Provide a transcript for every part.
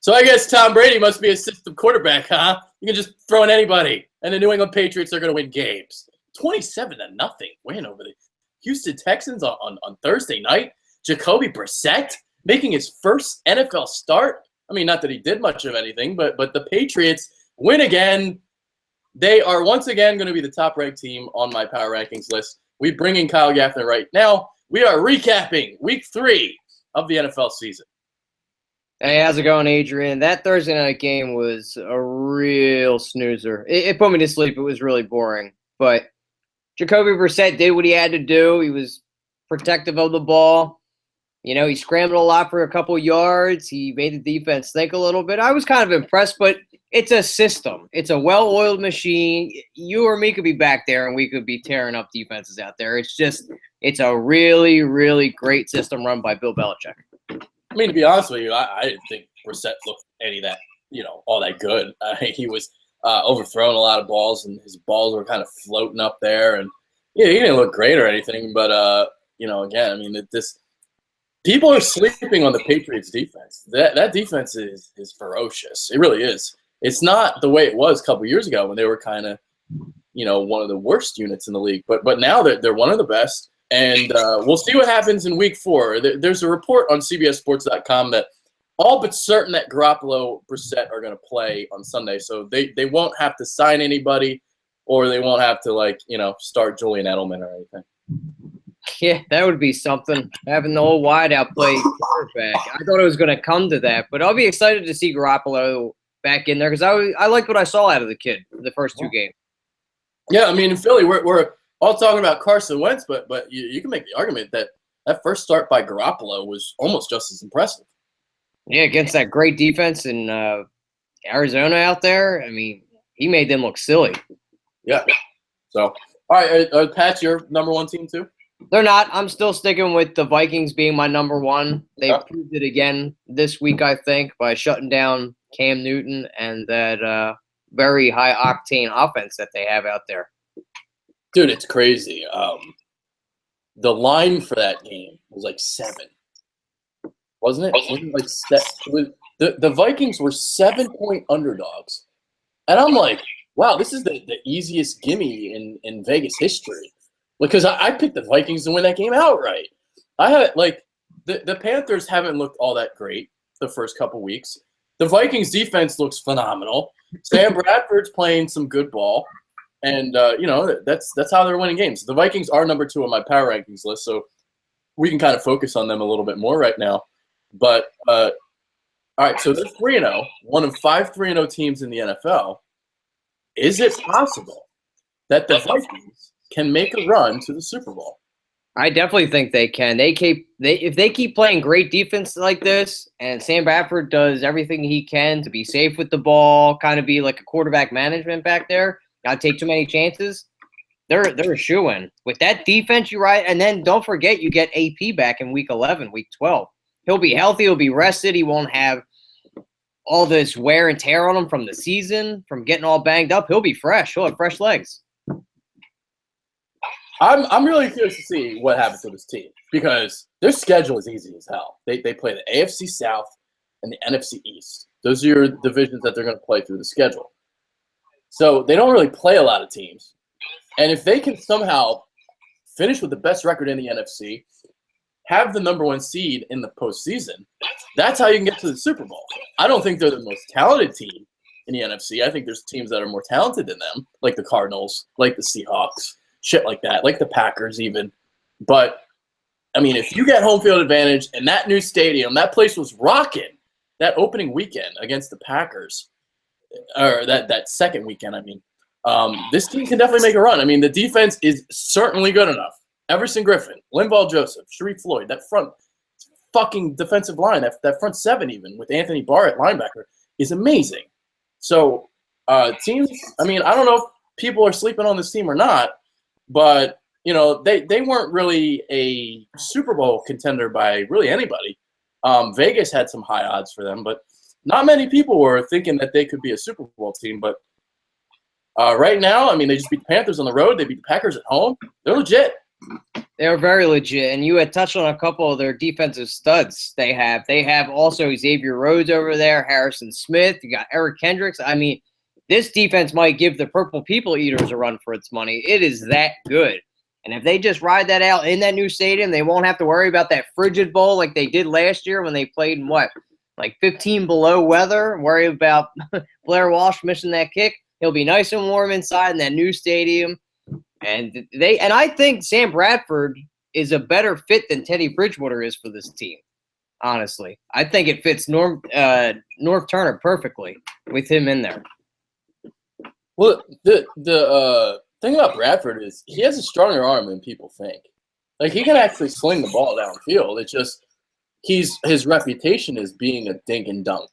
So I guess Tom Brady must be a system quarterback, huh? You can just throw in anybody, and the New England Patriots are going to win games. 27-0 win over the Houston Texans on Thursday night. Jacoby Brissett making his first NFL start. I mean, not that he did much of anything, but the Patriots win again. They are once again going to be the top-ranked team on my power rankings list. We bring in Kyle Gaffner right now. We are recapping Week 3 of the NFL season. Hey, how's it going, Adrian? That Thursday night game was a real snoozer. It put me to sleep. It was really boring. But Jacoby Brissett did what he had to do. He was protective of the ball. You know, he scrambled a lot for a couple yards. He made the defense think a little bit. I was kind of impressed, but it's a system. It's a well-oiled machine. You or me could be back there, and we could be tearing up defenses out there. It's a really, really great system run by Bill Belichick. I mean, to be honest with you, I didn't think Brissett looked any that, all that good. He was overthrowing a lot of balls, and his balls were kind of floating up there. And, he didn't look great or anything. But, again, I mean, people are sleeping on the Patriots' defense. That defense is ferocious. It really is. It's not the way it was a couple years ago when they were kind of, one of the worst units in the league. But now they're one of the best. And we'll see what happens in Week 4. There's a report on CBSSports.com that all but certain that Garoppolo, Brissett are going to play on Sunday. So they won't have to sign anybody, or they won't have to, start Julian Edelman or anything. Yeah, that would be something, having the whole wideout play quarterback. I thought it was going to come to that, but I'll be excited to see Garoppolo back in there because I liked what I saw out of the kid in the first 2 games. Yeah, I mean, in Philly, we're all talking about Carson Wentz, but you can make the argument that first start by Garoppolo was almost just as impressive. Yeah, against that great defense in Arizona out there, I mean, he made them look silly. Yeah. So, all right, Pat, your number 1 team too? They're not. I'm still sticking with the Vikings being my number 1. They proved it again this week, I think, by shutting down Cam Newton and that very high-octane offense that they have out there. Dude, it's crazy. The line for that game was like 7, wasn't it? Wasn't it like the Vikings were 7-point underdogs, and I'm like, wow, this is the easiest gimme in Vegas history, because I picked the Vikings to win that game outright. I had the Panthers haven't looked all that great the first couple weeks. The Vikings defense looks phenomenal. Sam Bradford's playing some good ball. And, that's how they're winning games. The Vikings are number 2 on my power rankings list, so we can kind of focus on them a little bit more right now. But, all right, so they're 3-0, one of 5 3-0 teams in the NFL. Is it possible that the Vikings can make a run to the Super Bowl? I definitely think they can. If they keep playing great defense like this, and Sam Bradford does everything he can to be safe with the ball, kind of be like a quarterback management back there, not take too many chances, they're a shoo-in. With that defense, you're right. And then don't forget you get AP back in Week 11, Week 12. He'll be healthy. He'll be rested. He won't have all this wear and tear on him from the season, from getting all banged up. He'll be fresh. He'll have fresh legs. I'm really curious to see what happens to this team because their schedule is easy as hell. They play the AFC South and the NFC East. Those are your divisions that they're going to play through the schedule. So they don't really play a lot of teams. And if they can somehow finish with the best record in the NFC, have the number 1 seed in the postseason, that's how you can get to the Super Bowl. I don't think they're the most talented team in the NFC. I think there's teams that are more talented than them, like the Cardinals, like the Seahawks, shit like that, like the Packers even. But, I mean, if you get home field advantage and that new stadium, that place was rocking that opening weekend against the Packers, or that second weekend, I mean. This team can definitely make a run. I mean, the defense is certainly good enough. Everson Griffin, Linval Joseph, Sharif Floyd, that front fucking defensive line, that front 7 even, with Anthony Barr at linebacker, is amazing. So, teams, I mean, I don't know if people are sleeping on this team or not, but, they weren't really a Super Bowl contender by really anybody. Vegas had some high odds for them, but not many people were thinking that they could be a Super Bowl team, but right now, I mean, they just beat the Panthers on the road. They beat the Packers at home. They're legit. They are very legit, and you had touched on a couple of their defensive studs they have. They have also Xavier Rhodes over there, Harrison Smith. You got Eric Kendricks. I mean, this defense might give the Purple People Eaters a run for its money. It is that good. And if they just ride that out in that new stadium, they won't have to worry about that frigid bowl like they did last year when they played in like 15 below weather, worry about Blair Walsh missing that kick. He'll be nice and warm inside in that new stadium. And I think Sam Bradford is a better fit than Teddy Bridgewater is for this team. Honestly, I think it fits North Turner perfectly with him in there. Well, the thing about Bradford is he has a stronger arm than people think. Like, he can actually sling the ball downfield. It's just his reputation is being a dink and dunk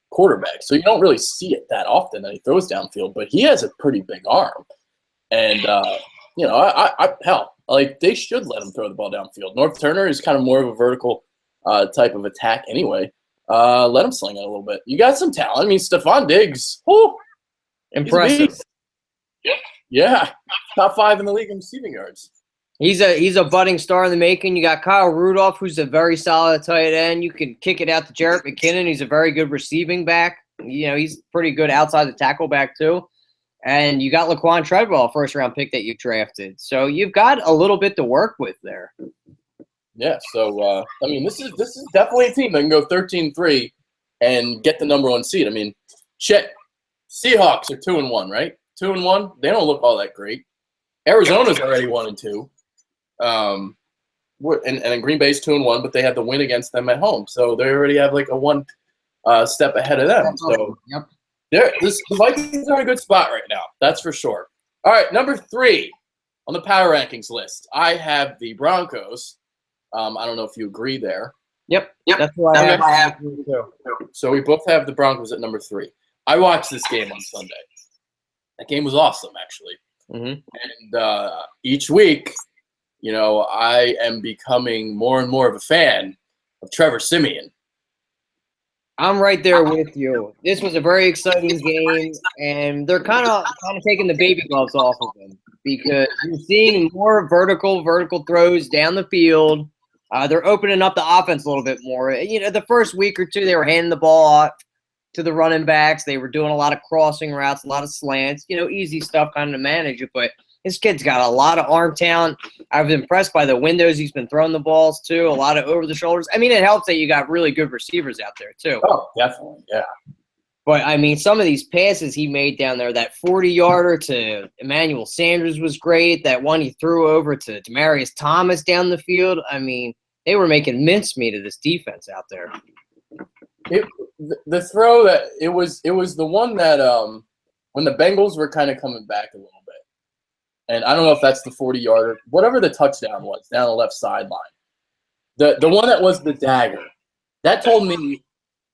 quarterback, so you don't really see it that often that he throws downfield. But he has a pretty big arm, and they should let him throw the ball downfield. North Turner is kind of more of a vertical type of attack anyway. Let him sling it a little bit. You got some talent. I mean, Stephon Diggs, impressive. Yeah, top 5 in the league in receiving yards. He's a budding star in the making. You got Kyle Rudolph, who's a very solid tight end. You can kick it out to Jarrett McKinnon. He's a very good receiving back. He's pretty good outside the tackle back too. And you got Laquan Treadwell, first-round pick that you drafted. So you've got a little bit to work with there. Yeah, so, this is definitely a team that can go 13-3 and get the number 1 seed. I mean, shit, Seahawks are 2-1, right? 2-1. They don't look all that great. Arizona's already 1-2. And Green Bay's 2-1, but they had the win against them at home. So they already have like a one step ahead of them. So yep. The Vikings are in a good spot right now. That's for sure. All right, number 3 on the power rankings list. I have the Broncos. I don't know if you agree there. Yep. That's what I have. So we both have the Broncos at number 3. I watched this game on Sunday. That game was awesome, actually. Mm-hmm. And each week, I am becoming more and more of a fan of Trevor Siemian. I'm right there with you. This was a very exciting game, and they're kind of taking the baby gloves off of him because you're seeing more vertical throws down the field. They're opening up the offense a little bit more. The first week or two, they were handing the ball off to the running backs. They were doing a lot of crossing routes, a lot of slants, easy stuff kind of to manage it. But this kid's got a lot of arm talent. I was impressed by the windows he's been throwing the balls to, a lot of over the shoulders. I mean, it helps that you got really good receivers out there too. Oh, definitely, yeah. But, I mean, some of these passes he made down there, that 40-yarder to Emmanuel Sanders was great. That one he threw over to Demaryius Thomas down the field. I mean, they were making mincemeat of this defense out there. The throw that it was the one that when the Bengals were kind of coming back a little bit, and I don't know if that's the 40-yarder, whatever the touchdown was down the left sideline. The one that was the dagger, that told me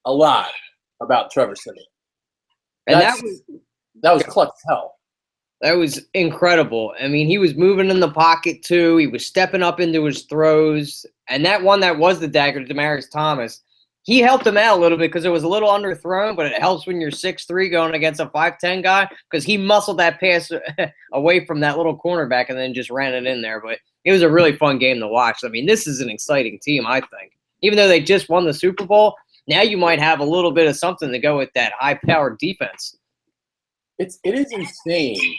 a lot about Trevor Siemian. And that was clutch as hell. That was incredible. I mean, he was moving in the pocket too. He was stepping up into his throws, and that one that was the dagger to Demaryius Thomas. He helped him out a little bit because it was a little underthrown, but it helps when you're 6'3" going against a 5'10" guy because he muscled that pass away from that little cornerback and then just ran it in there. But it was a really fun game to watch. I mean, this is an exciting team, I think. Even though they just won the Super Bowl, now you might have a little bit of something to go with that high-powered defense. It is insane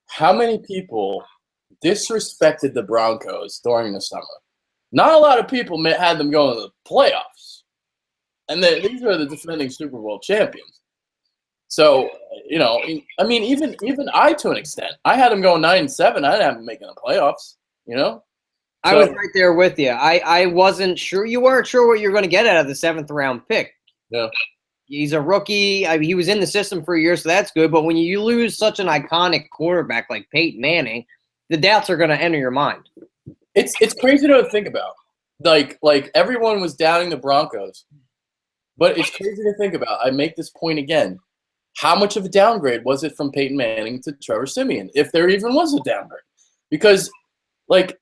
how many people disrespected the Broncos during the summer. Not a lot of people had them going to the playoffs. And these are the defending Super Bowl champions. So, I mean, even I, to an extent, I had them going 9-7. I didn't have them making the playoffs, So, I was right there with you. I wasn't sure. You weren't sure what you're going to get out of the 7th-round pick. Yeah. He's a rookie. He was in the system for a year, so that's good. But when you lose such an iconic quarterback like Peyton Manning, the doubts are going to enter your mind. It's crazy to think about. Like everyone was doubting the Broncos. But it's crazy to think about. I make this point again. How much of a downgrade was it from Peyton Manning to Trevor Siemian, if there even was a downgrade? Because,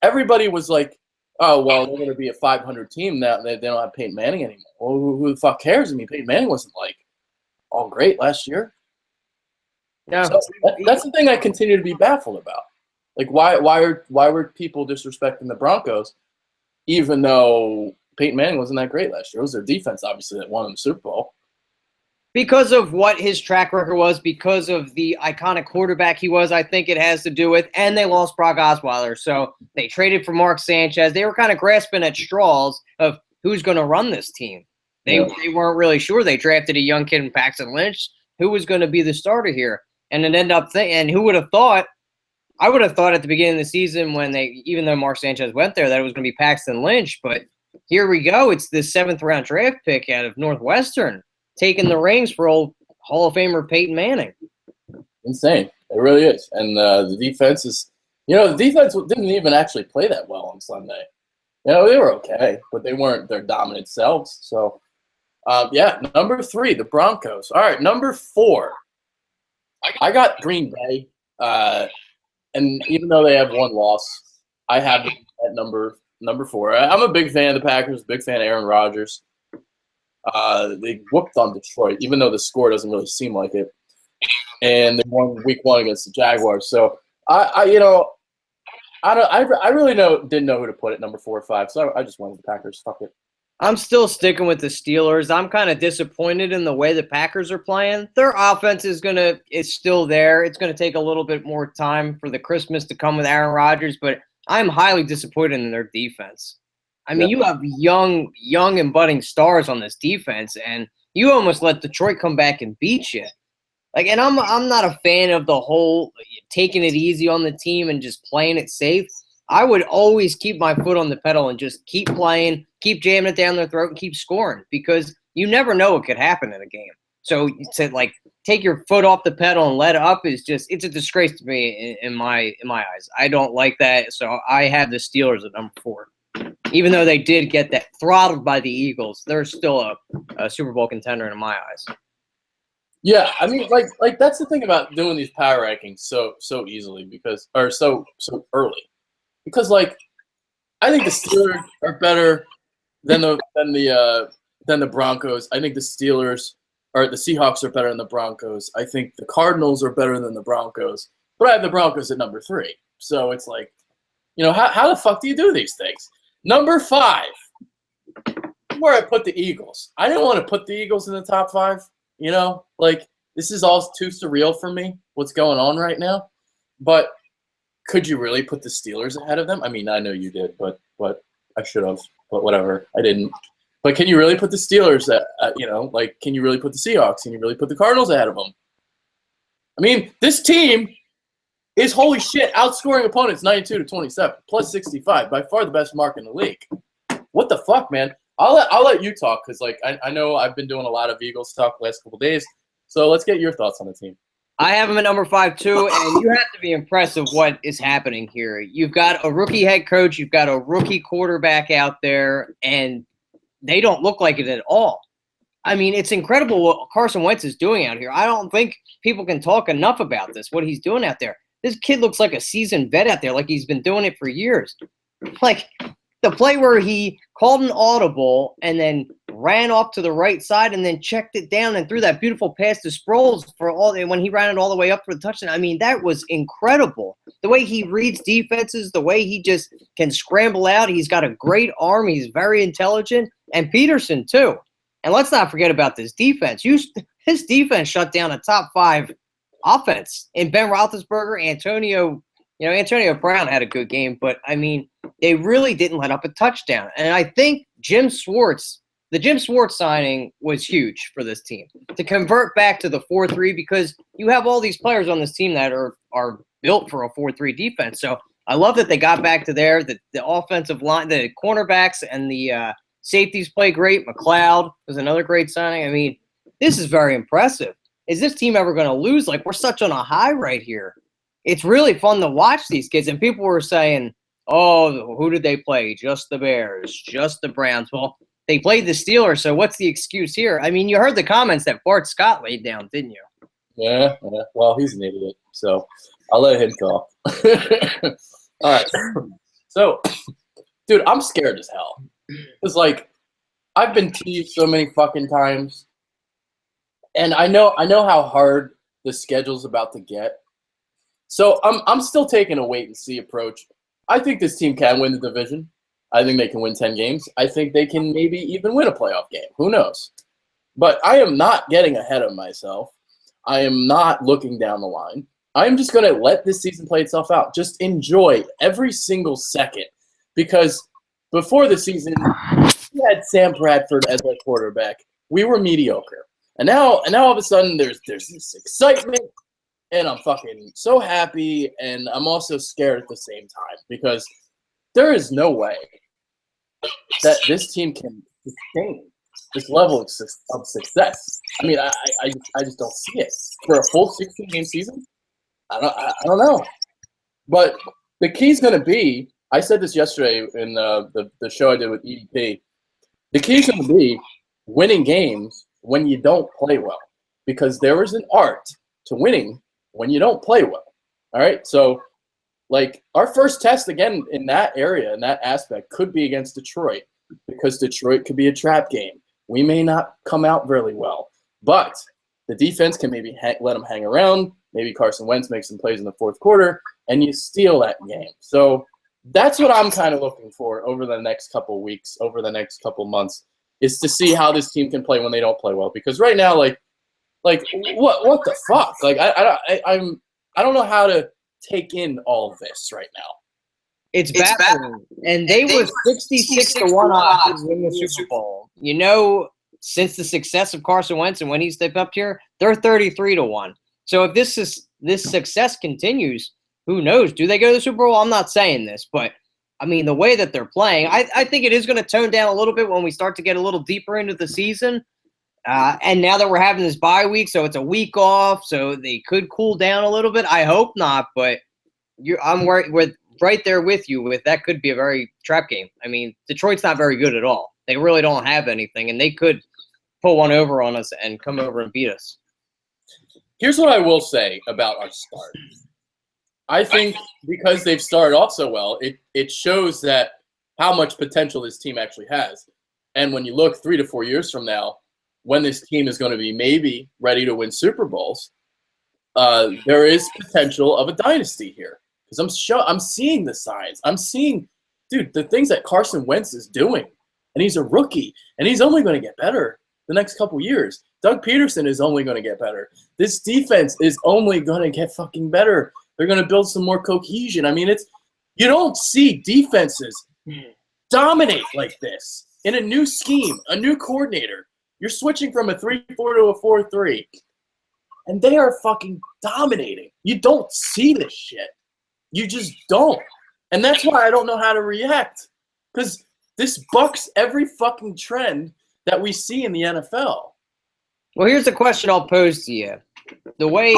everybody was like, oh, well, they're going to be a 500 team now. They don't have Peyton Manning anymore. Well, who the fuck cares? I mean, Peyton Manning wasn't, all great last year. Yeah. So that's the thing I continue to be baffled about. Like, why were people disrespecting the Broncos, even though Peyton Manning wasn't that great last year? It was their defense, obviously, that won them the Super Bowl. Because of what his track record was, because of the iconic quarterback he was, I think it has to do with, and they lost Brock Osweiler. So they traded for Mark Sanchez. They were kind of grasping at straws of who's going to run this team. They weren't really sure. They drafted a young kid in Paxton Lynch who was going to be the starter here. And it ended up and who would have thought, I would have thought at the beginning of the season when even though Mark Sanchez went there, that it was going to be Paxton Lynch. But here we go. It's the 7th-round draft pick out of Northwestern, taking the reins for old Hall of Famer Peyton Manning. Insane. It really is. And the defense is, the defense didn't even actually play that well on Sunday. They were okay, but they weren't their dominant selves. So, number 3, the Broncos. All right, number 4. I got Green Bay. And even though they have one loss, I have them at number 4. I'm a big fan of the Packers, big fan of Aaron Rodgers. They whooped on Detroit, even though the score doesn't really seem like it. And they won week 1 against the Jaguars. So I really didn't know who to put at number 4 or 5. So I just went with the Packers. Fuck it. I'm still sticking with the Steelers. I'm kind of disappointed in the way the Packers are playing. Their offense is still there. It's gonna take a little bit more time for the Christmas to come with Aaron Rodgers, but I'm highly disappointed in their defense. I mean, you have young and budding stars on this defense, and you almost let Detroit come back and beat you. And I'm not a fan of the whole taking it easy on the team and just playing it safe. I would always keep my foot on the pedal and just keep playing, keep jamming it down their throat, and keep scoring because you never know what could happen in a game. So to take your foot off the pedal and let up it's a disgrace to me in my eyes. I don't like that. So I have the Steelers at number 4. Even though they did get that throttled by the Eagles, they're still a Super Bowl contender in my eyes. Yeah, I mean, like that's the thing about doing these power rankings so easily so early, because I think the Steelers are better than the Broncos. I think the Seahawks are better than the Broncos. I think the Cardinals are better than the Broncos, but I have the Broncos at number 3. So it's how the fuck do you do these things? Number 5, where I put the Eagles. I didn't want to put the Eagles in the top 5. This is all too surreal for me, what's going on right now. But could you really put the Steelers ahead of them? I mean, I know you did, but I should have. But whatever, I didn't. But can you really put the Steelers can you really put the Seahawks? Can you really put the Cardinals ahead of them? I mean, this team is, holy shit, outscoring opponents 92-27, plus 65, by far the best mark in the league. What the fuck, man? I'll let you talk because I know I've been doing a lot of Eagles talk the last couple days. So let's get your thoughts on the team. I have him at number 5 too, and you have to be impressed with what is happening here. You've got a rookie head coach, you've got a rookie quarterback out there, and they don't look like it at all. I mean, it's incredible what Carson Wentz is doing out here. I don't think people can talk enough about this, what he's doing out there. This kid looks like a seasoned vet out there, like he's been doing it for years. The play where he called an audible and then ran off to the right side and then checked it down and threw that beautiful pass to Sproles when he ran it all the way up for the touchdown. I mean, that was incredible. The way he reads defenses, the way he just can scramble out. He's got a great arm. He's very intelligent. And Peterson, too. And let's not forget about this defense. His defense shut down a top 5 offense in Ben Roethlisberger. Antonio Brown had a good game, but I mean, they really didn't let up a touchdown. And I think the Jim Schwartz signing was huge for this team to convert back to the 4-3 because you have all these players on this team that are built for a 4-3 defense. So I love that they got back to there. The offensive line, the cornerbacks and the safeties play great. McLeod was another great signing. I mean, this is very impressive. Is this team ever going to lose? We're such on a high right here. It's really fun to watch these kids. And people were saying, oh, who did they play? Just the Bears, just the Browns. Well, they played the Steelers, so what's the excuse here? I mean, you heard the comments that Bart Scott laid down, didn't you? Yeah. Well, he's an idiot, so I'll let him talk. All right. So, dude, I'm scared as hell. It's I've been teased so many fucking times, and I know how hard the schedule's about to get. So I'm still taking a wait and see approach. I think this team can win the division. I think they can win 10 games. I think they can maybe even win a playoff game. Who knows? But I am not getting ahead of myself. I am not looking down the line. I'm just going to let this season play itself out. Just enjoy every single second. Because before the season, we had Sam Bradford as our quarterback. We were mediocre. And now all of a sudden there's this excitement. And I'm fucking so happy, and I'm also scared at the same time because there is no way that this team can sustain this level of success. I mean, I just don't see it for a full 16-game season. I don't know, but the key's going to be. I said this yesterday in the show I did with EDP. The key's going to be winning games when you don't play well, because there is an art to winning when you don't play well. All right. So like our first test again in that area, in that aspect, could be against Detroit, because Detroit could be a trap game. We may not come out really well, but the defense can maybe let them hang around. Maybe Carson Wentz makes some plays in the fourth quarter and you steal that game. So that's what I'm kind of looking for over the next couple of weeks, over the next couple of months, is to see how this team can play when they don't play well. Because right now, like what the fuck? Like I don't know how to take in all of this right now. It's baffling. And they were 66-1 odds to win the Super Bowl. You know, since the success of Carson Wentz and when he stepped up here, they're 33-1. So if this success continues, who knows? Do they go to the Super Bowl? I'm not saying this, but I mean the way that they're playing, I think it is going to tone down a little bit when we start to get a little deeper into the season. And now that we're having this bye week, so it's a week off, so they could cool down a little bit. I hope not, but I'm right there with you. With that, could be a very trap game. I mean, Detroit's not very good at all. They really don't have anything, and they could pull one over on us and come over and beat us. Here's what I will say about our start. I think because they've started off so well, it shows that how much potential this team actually has. And when you look 3 to 4 years from now, when this team is going to be maybe ready to win Super Bowls, there is potential of a dynasty here. Because I'm seeing the signs. I'm seeing, dude, the things that Carson Wentz is doing. And he's a rookie. And he's only going to get better the next couple years. Doug Peterson is only going to get better. This defense is only going to get fucking better. They're going to build some more cohesion. I mean, you don't see defenses dominate like this in a new scheme, a new coordinator. You're switching from a 3-4 to a 4-3. And they are fucking dominating. You don't see this shit. You just don't. And that's why I don't know how to react. Because this bucks every fucking trend that we see in the NFL. Well, here's a question I'll pose to you. The way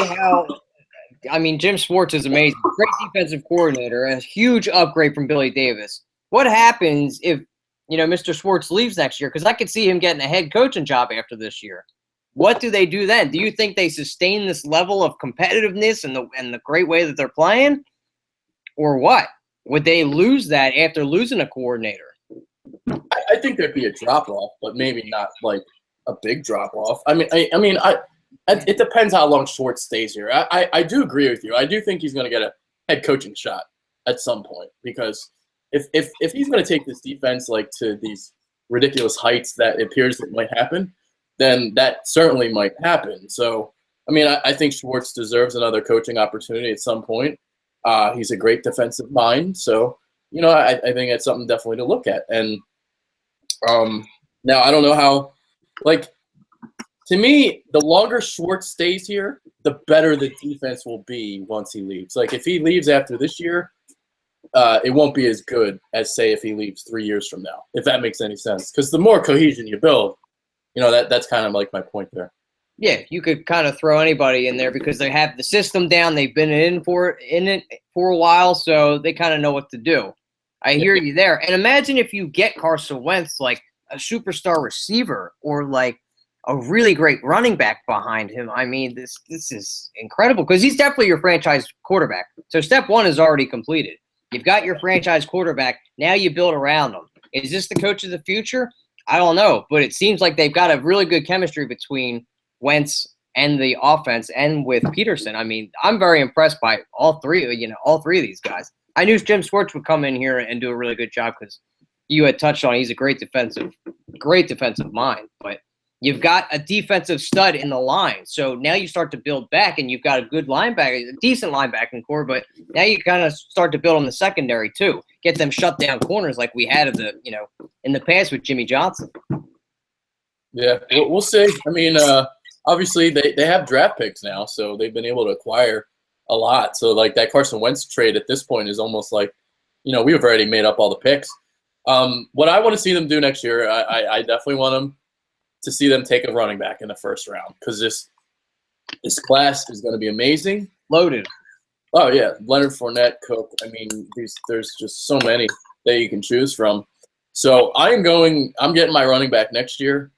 Jim Schwartz is amazing. Great defensive coordinator, a huge upgrade from Billy Davis. What happens if, Mr. Schwartz leaves next year? Because I could see him getting a head coaching job after this year. What do they do then? Do you think they sustain this level of competitiveness and the great way that they're playing? Or what? Would they lose that after losing a coordinator? I think there'd be a drop-off, but maybe not like a big drop-off. It depends how long Schwartz stays here. I do agree with you. I do think he's going to get a head coaching shot at some point, because if he's going to take this defense like to these ridiculous heights that it appears that might happen, then that certainly might happen. So, I think Schwartz deserves another coaching opportunity at some point. He's a great defensive mind, so I think it's something definitely to look at. And now I don't know how, to me, the longer Schwartz stays here, the better the defense will be once he leaves. Like, if he leaves after this year, it won't be as good as, say, if he leaves 3 years from now, if that makes any sense. Because the more cohesion you build, that's kind of like my point there. Yeah, you could kind of throw anybody in there because they have the system down. They've been in it for a while, so they kind of know what to do. I hear you there. And imagine if you get Carson Wentz, like a superstar receiver or like a really great running back behind him. I mean, this is incredible because he's definitely your franchise quarterback. So step one is already completed. You've got your franchise quarterback. Now you build around him. Is this the coach of the future? I don't know, but it seems like they've got a really good chemistry between Wentz and the offense and with Peterson. I mean, I'm very impressed by all three of these guys. I knew Jim Schwartz would come in here and do a really good job because you had touched on he's a great defensive mind, but you've got a defensive stud in the line. So now you start to build back, and you've got a good linebacker, a decent linebacking core, but now you kind of start to build on the secondary too. Get them shut down corners like we had in the past with Jimmy Johnson. Yeah, we'll see. I mean, obviously they have draft picks now, so they've been able to acquire a lot. So like that Carson Wentz trade at this point is almost like, we've already made up all the picks. What I want to see them do next year, I definitely want them to see them take a running back in the first round, because this class is going to be amazing. Loaded. Oh yeah, Leonard Fournette, Cook. I mean, there's just so many that you can choose from. So I'm getting my running back next year.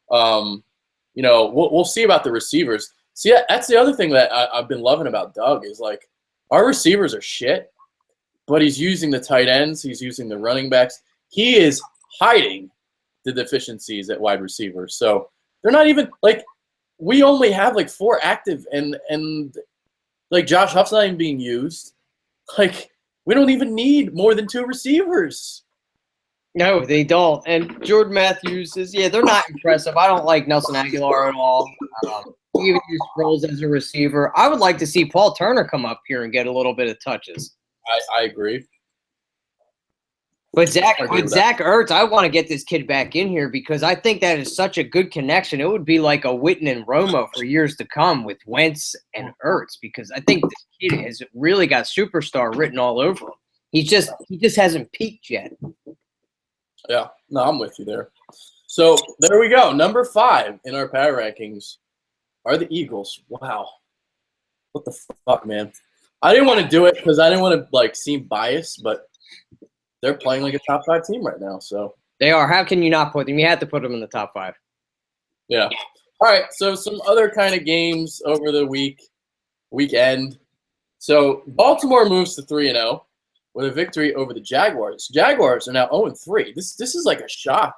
We'll see about the receivers. See, that's the other thing that I've been loving about Doug is like our receivers are shit, but he's using the tight ends, he's using the running backs. He is hiding the deficiencies at wide receiver. So they're not even like, we only have like 4 active, and like Josh Huff's not even being used. Like we don't even need more than 2 receivers. No, they don't. And Jordan Matthews they're not impressive. I don't like Nelson Aguilar at all. He even use Sproles as a receiver. I would like to see Paul Turner come up here and get a little bit of touches. I agree. But Zach Ertz, I want to get this kid back in here because I think that is such a good connection. It would be like a Witten and Romo for years to come with Wentz and Ertz, because I think this kid has really got superstar written all over him. He just hasn't peaked yet. Yeah, no, I'm with you there. So there we go. Number 5 in our power rankings are the Eagles. Wow. What the fuck, man? I didn't want to do it because I didn't want to seem biased, but they're playing like a top 5 team right now. So they are. How can you not put them? You have to put them in the top 5. Yeah. All right. So some other kind of games over the weekend. So Baltimore moves to 3-0 with a victory over the Jaguars. Jaguars are now 0-3. This is like a shock,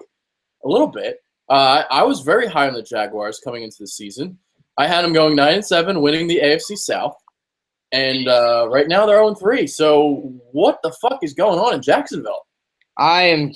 a little bit. I was very high on the Jaguars coming into the season. I had them going 9-7, winning the AFC South. And right now they're 0-3. So what the fuck is going on in Jacksonville? I am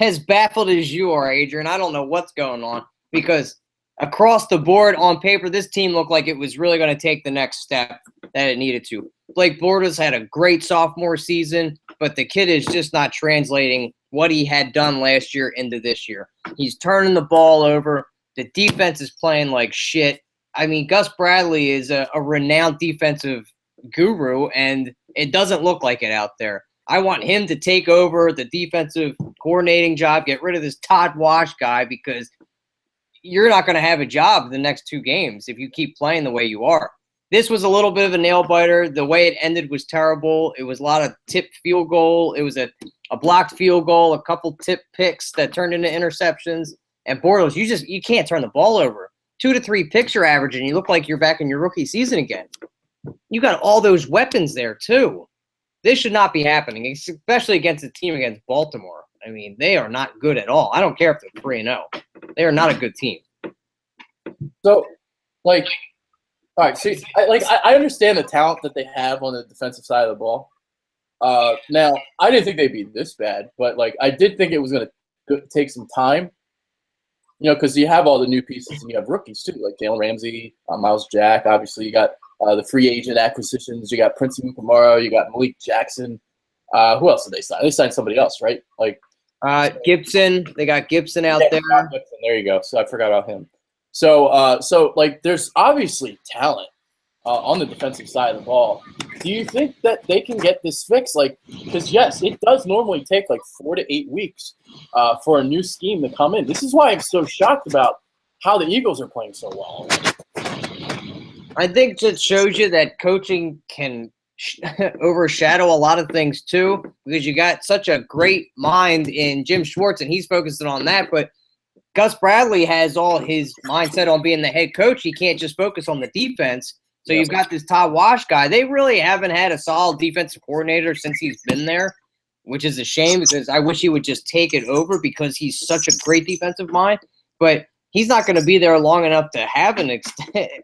as baffled as you are, Adrian. I don't know what's going on because across the board on paper, this team looked like it was really going to take the next step that it needed to. Blake Bortles had a great sophomore season, but the kid is just not translating what he had done last year into this year. He's turning the ball over. The defense is playing like shit. I mean, Gus Bradley is a renowned defensive guru, and it doesn't look like it out there. I want him to take over the defensive coordinating job, get rid of this Todd Wash guy, because you're not going to have a job the next 2 games if you keep playing the way you are. This was a little bit of a nail-biter. The way it ended was terrible. It was a lot of tipped field goal. It was a blocked field goal, a couple tip picks that turned into interceptions. And Bortles, you can't turn the ball over. 2 to 3 picks you're averaging. You look like you're back in your rookie season again. You got all those weapons there, too. This should not be happening, especially against a team against Baltimore. I mean, they are not good at all. I don't care if they're 3-0. They are not a good team. So, all right, see, I understand the talent that they have on the defensive side of the ball. Now, I didn't think they'd be this bad, but, I did think it was going to take some time. Because you have all the new pieces and you have rookies too, like Jalen Ramsey, Miles Jack. Obviously, you got the free agent acquisitions. You got Prince Mukamara. You got Malik Jackson. Who else did they sign? They signed somebody else, right? Gibson. They got Gibson out there. Gibson, there you go. So I forgot about him. So there's obviously talent on the defensive side of the ball. Do you think that they can get this fixed? Because yes, it does normally take 4 to 8 weeks for a new scheme to come in. This is why I'm so shocked about how the Eagles are playing so well. I think it shows you that coaching can overshadow a lot of things too, because you got such a great mind in Jim Schwartz and he's focusing on that. But Gus Bradley has all his mindset on being the head coach. He can't just focus on the defense. So you've got this Todd Wash guy. They really haven't had a solid defensive coordinator since he's been there, which is a shame because I wish he would just take it over because he's such a great defensive mind. But he's not going to be there long enough to have an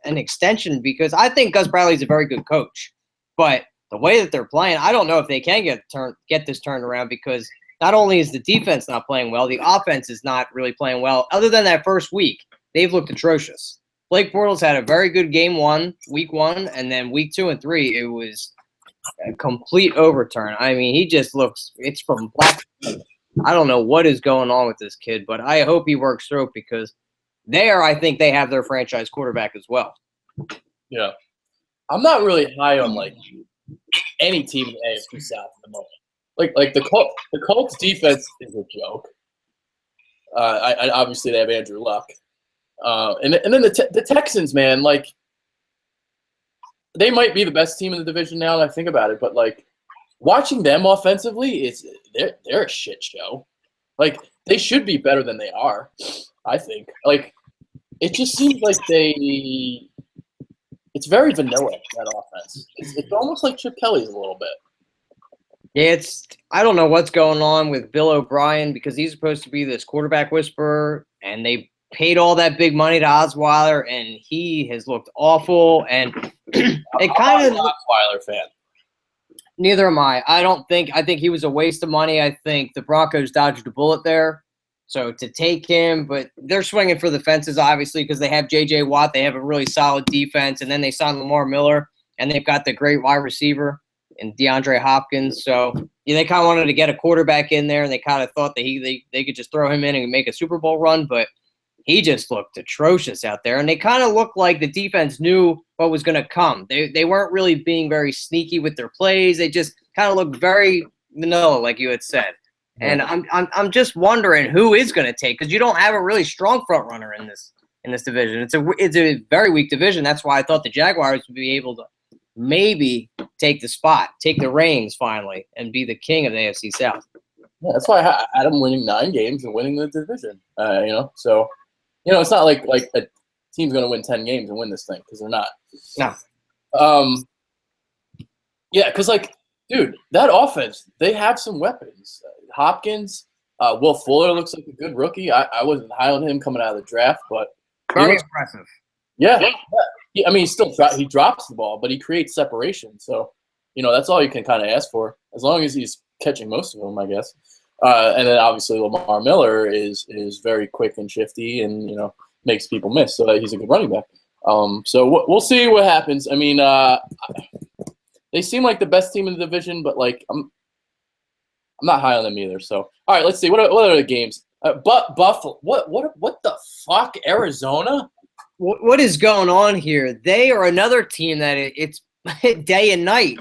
extension, because I think Gus Bradley's a very good coach. But the way that they're playing, I don't know if they can get this turned around, because not only is the defense not playing well, the offense is not really playing well. Other than that first week, they've looked atrocious. Blake Bortles had a very good week 1, and then week 2 and 3, it was a complete overturn. I mean, he just looks – it's from black – I don't know what is going on with this kid, but I hope he works through it, because I think they have their franchise quarterback as well. Yeah. I'm not really high on, like, any team in the AFC South at the moment. Like the Colts defense is a joke. I obviously they have Andrew Luck, and then the Texans, man, like they might be the best team in the division now that I think about it. But like watching them offensively, they're a shit show. Like they should be better than they are. I think. Like it just seems like it's very vanilla, that offense. It's almost like Chip Kelly's a little bit. Yeah, I don't know what's going on with Bill O'Brien, because he's supposed to be this quarterback whisperer, and they paid all that big money to Osweiler, and he has looked awful. And it kind of Osweiler fan. Neither am I. I think he was a waste of money. I think the Broncos dodged a bullet there. So to take him, but they're swinging for the fences, obviously, because they have J.J. Watt. They have a really solid defense, and then they signed Lamar Miller, and they've got the great wide receiver and DeAndre Hopkins. So yeah, they kind of wanted to get a quarterback in there, and they kind of thought that they could just throw him in and make a Super Bowl run, but he just looked atrocious out there. And they kind of looked like the defense knew what was going to come. They weren't really being very sneaky with their plays. They just kind of looked very vanilla, like you had said. And I'm just wondering who is going to take, because you don't have a really strong front runner in this division. It's a very weak division. That's why I thought the Jaguars would be able to maybe take the reins finally, and be the king of the AFC South. Yeah, that's why I had them winning 9 games and winning the division. So it's not like a team's going to win 10 games and win this thing, because they're not. No. Yeah, because dude, that offense, they have some weapons. Hopkins, Will Fuller looks like a good rookie. I wasn't high on him coming out of the draft, but very impressive. Yeah. I mean, he drops the ball, but he creates separation. So, that's all you can kind of ask for, as long as he's catching most of them, I guess. And then obviously Lamar Miller is very quick and shifty, and makes people miss. So he's a good running back. So we'll see what happens. I mean, they seem like the best team in the division, but I'm not high on them either. So all right, let's see what are the games. But Buffalo, what the fuck, Arizona? What is going on here? They are another team that it's day and night.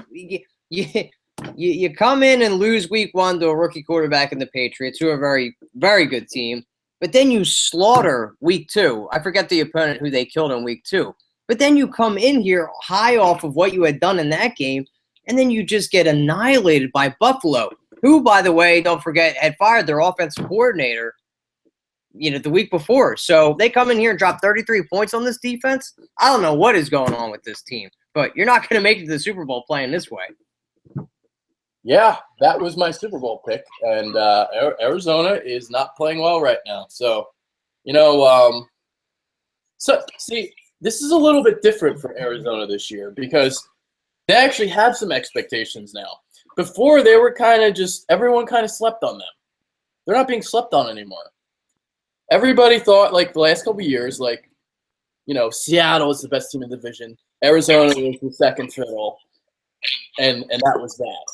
You come in and lose week 1 to a rookie quarterback in the Patriots, who are a very, very good team. But then you slaughter week 2. I forget the opponent who they killed in week 2. But then you come in here high off of what you had done in that game, and then you just get annihilated by Buffalo, who, by the way, don't forget, had fired their offensive coordinator the week before. So they come in here and drop 33 points on this defense. I don't know what is going on with this team, but you're not going to make it to the Super Bowl playing this way. Yeah, that was my Super Bowl pick, and Arizona is not playing well right now. So, see, this is a little bit different for Arizona this year, because they actually have some expectations now. Before, they were kind of everyone kind of slept on them. They're not being slept on anymore. Everybody thought, the last couple of years, Seattle is the best team in the division. Arizona was the second fiddle, and that was that.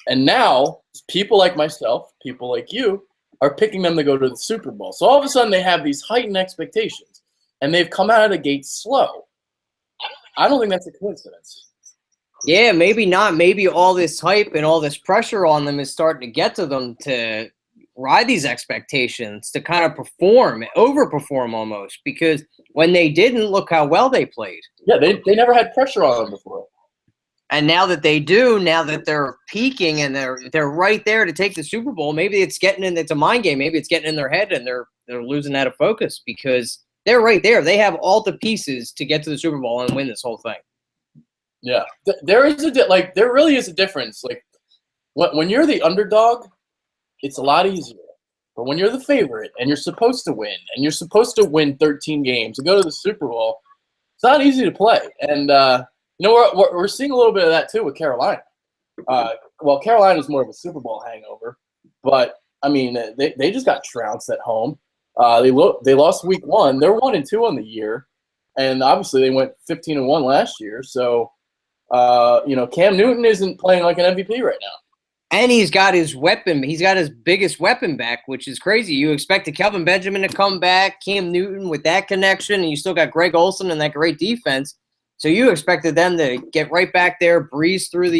And now, people like myself, people like you, are picking them to go to the Super Bowl. So all of a sudden, they have these heightened expectations, and they've come out of the gate slow. I don't think that's a coincidence. Yeah, maybe not. Maybe all this hype and all this pressure on them is starting to get to them to ride these expectations, to kind of overperform almost, because when they didn't, look how well they played. Yeah, they never had pressure on them before. And now that they do, now that they're peaking and they're right there to take the Super Bowl, maybe it's a mind game. Maybe it's getting in their head, and they're losing out of focus, because they're right there. They have all the pieces to get to the Super Bowl and win this whole thing. Yeah, there really is a difference. When you're the underdog, it's a lot easier. But when you're the favorite and you're supposed to win, and you're supposed to win 13 games and go to the Super Bowl, it's not easy to play. And we're seeing a little bit of that too with Carolina. Well, Carolina's more of a Super Bowl hangover, but I mean they just got trounced at home. They lost week 1. They're 1-2 on the year, and obviously they went 15-1 last year. So Cam Newton isn't playing like an MVP right now. And he's got his weapon. He's got his biggest weapon back, which is crazy. You expected Kelvin Benjamin to come back, Cam Newton with that connection, and you still got Greg Olsen and that great defense. So you expected them to get right back there, breeze through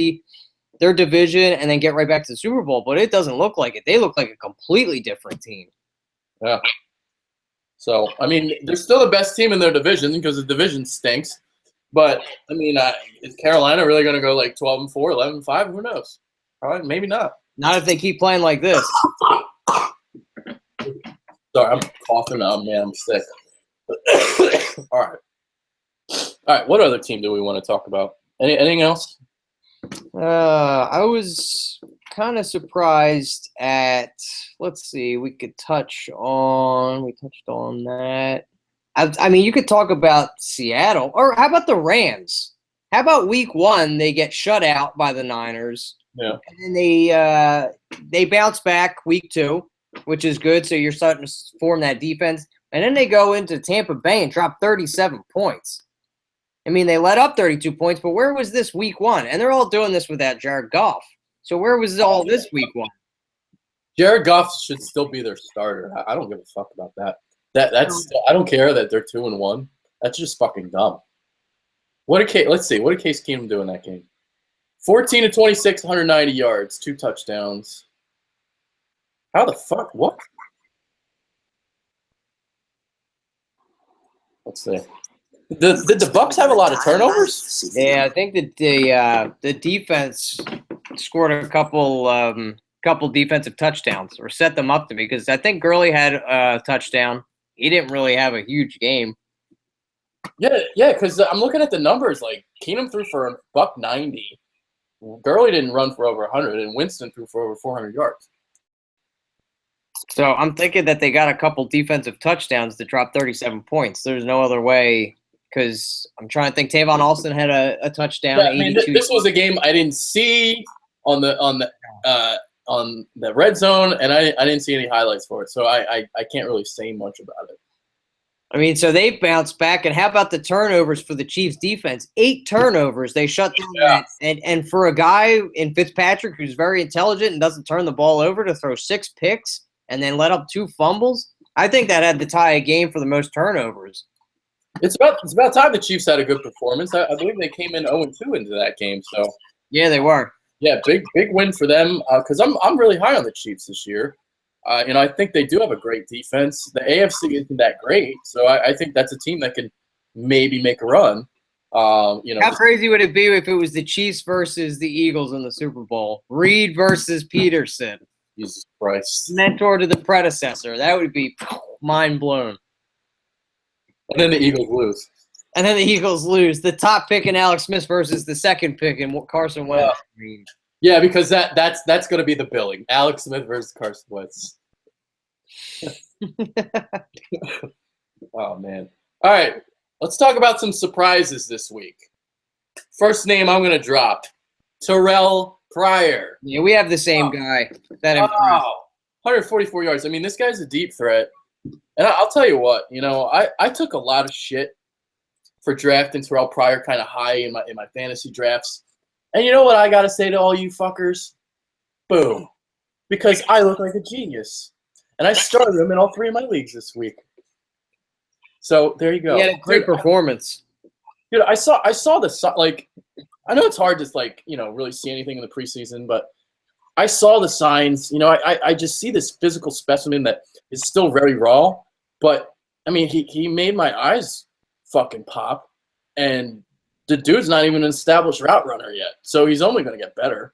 their division, and then get right back to the Super Bowl. But it doesn't look like it. They look like a completely different team. Yeah. So, I mean, they're still the best team in their division because the division stinks. But, I mean, is Carolina really going to go like 12-4, 11-5? Who knows? Probably, maybe not. Not if they keep playing like this. Sorry, I'm coughing. Oh, man, I'm sick. All right. What other team do we want to talk about? Anything else? I was kind of surprised at. Let's see. We touched on that. I mean, you could talk about Seattle, or how about the Rams? How about week 1? They get shut out by the Niners. Yeah. And then they bounce back week 2, which is good. So you're starting to form that defense. And then they go into Tampa Bay and drop 37 points. I mean, they let up 32 points, but where was this week 1? And they're all doing this with that Jared Goff. So where was all this week 1? Jared Goff should still be their starter. I don't give a fuck about that. I don't care that they're 2-1. That's just fucking dumb. Let's see. What did Case Keenum do in that game? 14-26, 190 yards, 2 touchdowns. How the fuck? What? Let's see. Did the Bucs have a lot of turnovers? Yeah, I think that the defense scored a couple defensive touchdowns, or set them up to be, because I think Gurley had a touchdown. He didn't really have a huge game. Yeah, because I'm looking at the numbers. Like, Keenum threw for $190. Gurley didn't run for over 100, and Winston threw for over 400 yards. So I'm thinking that they got a couple defensive touchdowns to drop 37 points. There's no other way, because I'm trying to think. Tavon Alston had a touchdown. Yeah, I mean, this was a game I didn't see on the red zone, and I didn't see any highlights for it, so I can't really say much about it. I mean, so they bounced back. And how about the turnovers for the Chiefs defense? 8 turnovers. They shut down that. And for a guy in Fitzpatrick who's very intelligent and doesn't turn the ball over, to throw 6 picks and then let up 2 fumbles, I think that had to tie a game for the most turnovers. It's about time the Chiefs had a good performance. I believe they came in 0-2 into that game. So yeah, they were. Yeah, big win for them, because I'm really high on the Chiefs this year. I think they do have a great defense. The AFC isn't that great, so I think that's a team that can maybe make a run. How crazy would it be if it was the Chiefs versus the Eagles in the Super Bowl? Reed versus Peterson. Jesus Christ. Mentor to the predecessor. That would be mind blown. And then the Eagles lose. The top pick in Alex Smith versus the second pick in Carson Wentz. Yeah, because that's going to be the billing. Alex Smith versus Carson Wentz. Oh, man. All right. Let's talk about some surprises this week. First name I'm going to drop, Terrell Pryor. Yeah, we have the same guy. 144 yards. I mean, this guy's a deep threat. And I'll tell you what, I took a lot of shit for drafting Terrell Pryor kind of high in my fantasy drafts. And you know what I got to say to all you fuckers? Boom. Because I look like a genius. And I started him in all 3 of my leagues this week. So there you go. He had a great performance. Dude, I saw the, like, I know it's hard to, really see anything in the preseason, but I saw the signs. I just see this physical specimen that is still very raw. But, I mean, he made my eyes fucking pop. And the dude's not even an established route runner yet, so he's only going to get better.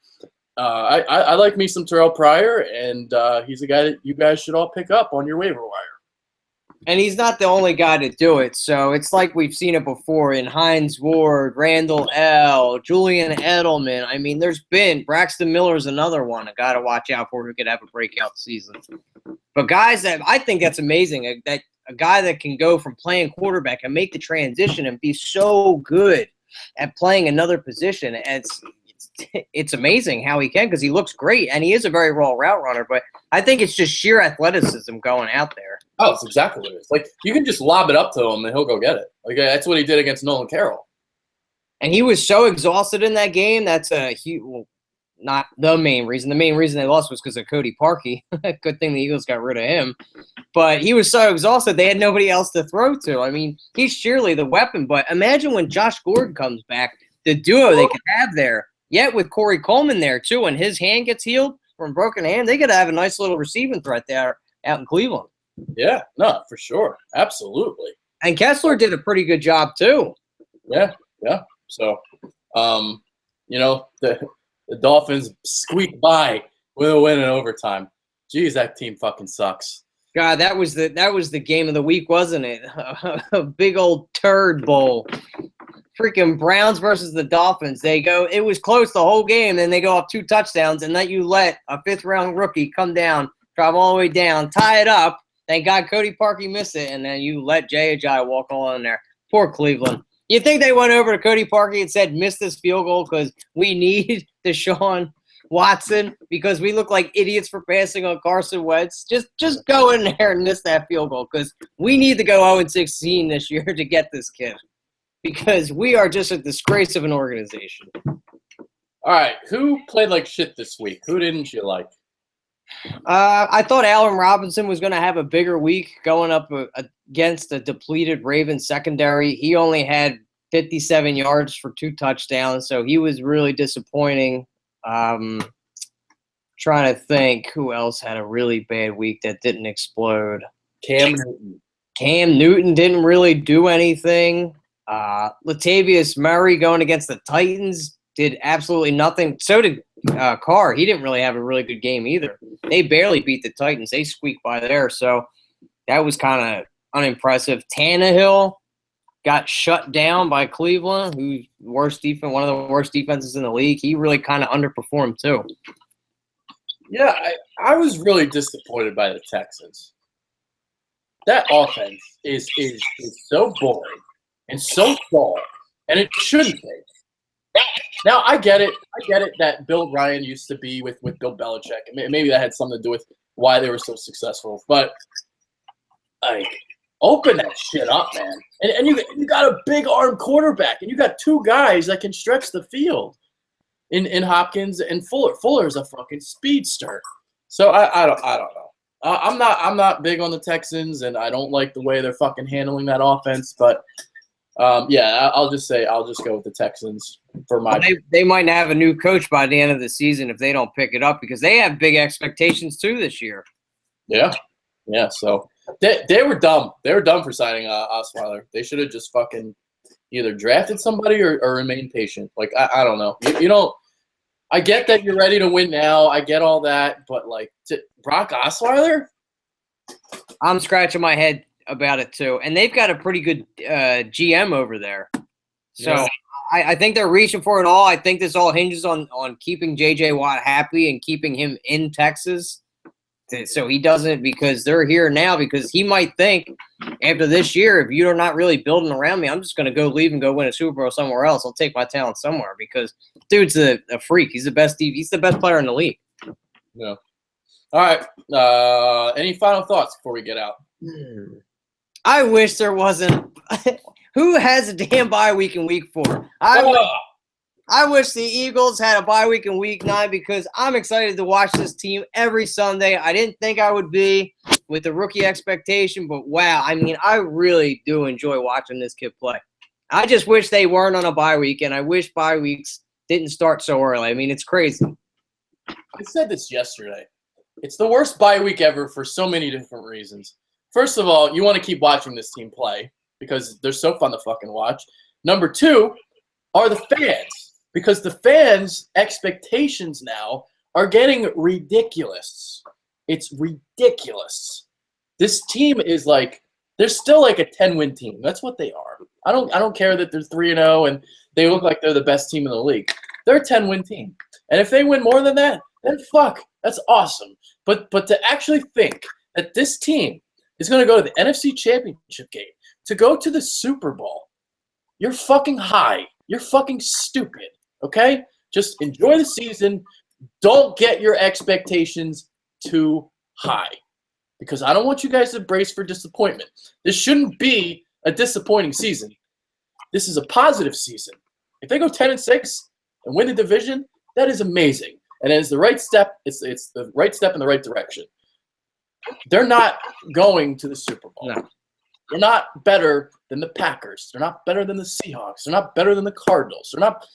I like me some Terrell Pryor, and he's a guy that you guys should all pick up on your waiver wire. And he's not the only guy to do it. So it's like we've seen it before in Hines Ward, Randall L., Julian Edelman. I mean, there's been Braxton Miller's another one, a guy to watch out for who could have a breakout season. But guys, I think that's amazing. That a guy that can go from playing quarterback and make the transition and be so good at playing another position. It's amazing how he can, because he looks great and he is a very raw route runner. But I think it's just sheer athleticism going out there. Oh, it's exactly what it is. Like, you can just lob it up to him and he'll go get it. Like, that's what he did against Nolan Carroll. And he was so exhausted in that game. That's a huge, well, not the main reason. The main reason they lost was because of Cody Parkey. Good thing the Eagles got rid of him. But he was so exhausted, they had nobody else to throw to. I mean, he's surely the weapon. But imagine when Josh Gordon comes back, the duo they could have there. Yet with Corey Coleman there, too, when his hand gets healed from a broken hand, they could have a nice little receiving threat there out in Cleveland. Yeah, no, for sure. Absolutely. And Kessler did a pretty good job, too. Yeah. So, the Dolphins squeaked by with a win in overtime. Jeez, that team fucking sucks. God, that was the game of the week, wasn't it? A big old turd bowl. Freaking Browns versus the Dolphins. It was close the whole game, then they go up 2 touchdowns, and then you let a 5th-round rookie come down, drive all the way down, tie it up. Thank God Cody Parkey missed it, and then you let Jay Ajayi walk on there. Poor Cleveland. You think they went over to Cody Parkey and said, miss this field goal because we need Deshaun Watson because we look like idiots for passing on Carson Wentz? Just go in there and miss that field goal because we need to go 0-16 this year to get this kid because we are just a disgrace of an organization. All right, who played like shit this week? Who didn't you like? I thought Allen Robinson was going to have a bigger week going up against a depleted Ravens secondary. He only had 57 yards for 2 touchdowns, so he was really disappointing. Trying to think who else had a really bad week that didn't explode. Cam Newton. Cam Newton didn't really do anything. Latavius Murray going against the Titans did absolutely nothing. So did Carr. He didn't really have a really good game either. They barely beat the Titans. They squeaked by there, so that was kind of unimpressive. Tannehill got shut down by Cleveland, who's one of the worst defenses in the league. He really kind of underperformed too. Yeah, I was really disappointed by the Texans. That offense is so boring and so dull, and it shouldn't be. Now, I get it that Bill Ryan used to be with Bill Belichick. Maybe that had something to do with why they were so successful. But, like, open that shit up, man. And you got a big arm quarterback, and you got 2 guys that can stretch the field in Hopkins and Fuller. Fuller's a fucking speedster. So I don't know. I'm not big on the Texans, and I don't like the way they're fucking handling that offense. But I'll just go with the Texans for my. They might have a new coach by the end of the season if they don't pick it up because they have big expectations too this year. Yeah. So they were dumb. They were dumb for signing Osweiler. They should have just fucking either drafted somebody or remained patient. Like I don't know. You don't. I get that you're ready to win now. I get all that, but like Brock Osweiler. I'm scratching my head about it too, and they've got a pretty good GM over there. So yeah. I think they're reaching for it all. I think this all hinges on keeping J.J. Watt happy and keeping him in Texas, so he doesn't because they're here now. Because he might think after this year, if you're not really building around me, I'm just going to go leave and go win a Super Bowl somewhere else. I'll take my talent somewhere because dude's a freak. He's the best. He's the best player in the league. Yeah. All right. Any final thoughts before we get out? I wish there wasn't. Who has a damn bye week in week 4? I wish the Eagles had a bye week in week 9 because I'm excited to watch this team every Sunday. I didn't think I would be with the rookie expectation, but wow. I mean, I really do enjoy watching this kid play. I just wish they weren't on a bye week, and I wish bye weeks didn't start so early. I mean, it's crazy. I said this yesterday. It's the worst bye week ever for so many different reasons. First of all, you want to keep watching this team play because they're so fun to fucking watch. Number 2 are the fans because the fans' expectations now are getting ridiculous. It's ridiculous. This team is like They're still like a 10-win team. That's what they are. I don't care that they're 3-0 and they look like they're the best team in the league. They're a 10-win team. And if they win more than that, then fuck, that's awesome. But to actually think that this team is going to go to the NFC Championship game, to go to the Super Bowl, you're fucking high. You're fucking stupid, okay? Just enjoy the season. Don't get your expectations too high, because I don't want you guys to brace for disappointment. This shouldn't be a disappointing season. This is a positive season. If they go 10-6 and win the division, that is amazing. And it's the right step. It's the right step in the right direction. They're not going to the Super Bowl. No. They're not better than the Packers. They're not better than the Seahawks. They're not better than the Cardinals. They're not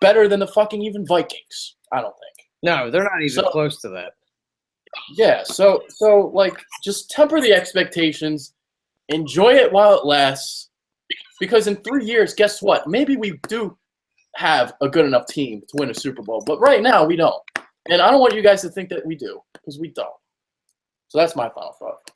better than the fucking even Vikings, I don't think. No, they're not even close to that. Yeah, so like, just temper the expectations. Enjoy it while it lasts. Because in 3 years, guess what? Maybe we do have a good enough team to win a Super Bowl. But right now, we don't. And I don't want you guys to think that we do, because we don't. So that's my final thought.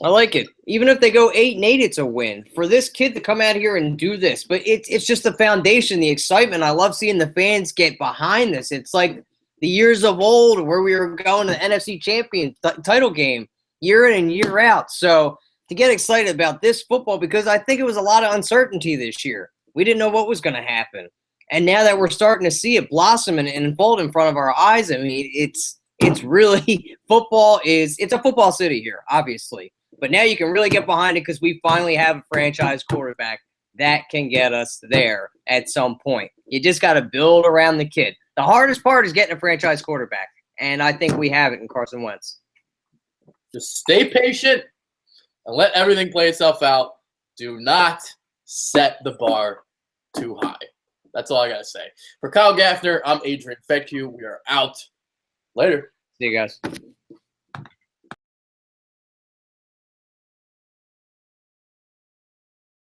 I like it. Even if they go 8-8, it's a win for this kid to come out here and do this. But it's just the foundation, the excitement. I love seeing the fans get behind this. It's like the years of old where we were going to the NFC Champion title game year in and year out. So to get excited about this football, because I think it was a lot of uncertainty this year. We didn't know what was going to happen. And now that we're starting to see it blossom and unfold in front of our eyes, I mean, it's really football it's a football city here, obviously. But now you can really get behind it because we finally have a franchise quarterback that can get us there at some point. You just got to build around the kid. The hardest part is getting a franchise quarterback, and I think we have it in Carson Wentz. Just stay patient and let everything play itself out. Do not set the bar too high. That's all I got to say. For Kyle Gaffner, I'm Adrian Fecchio. We are out. Later. See you guys.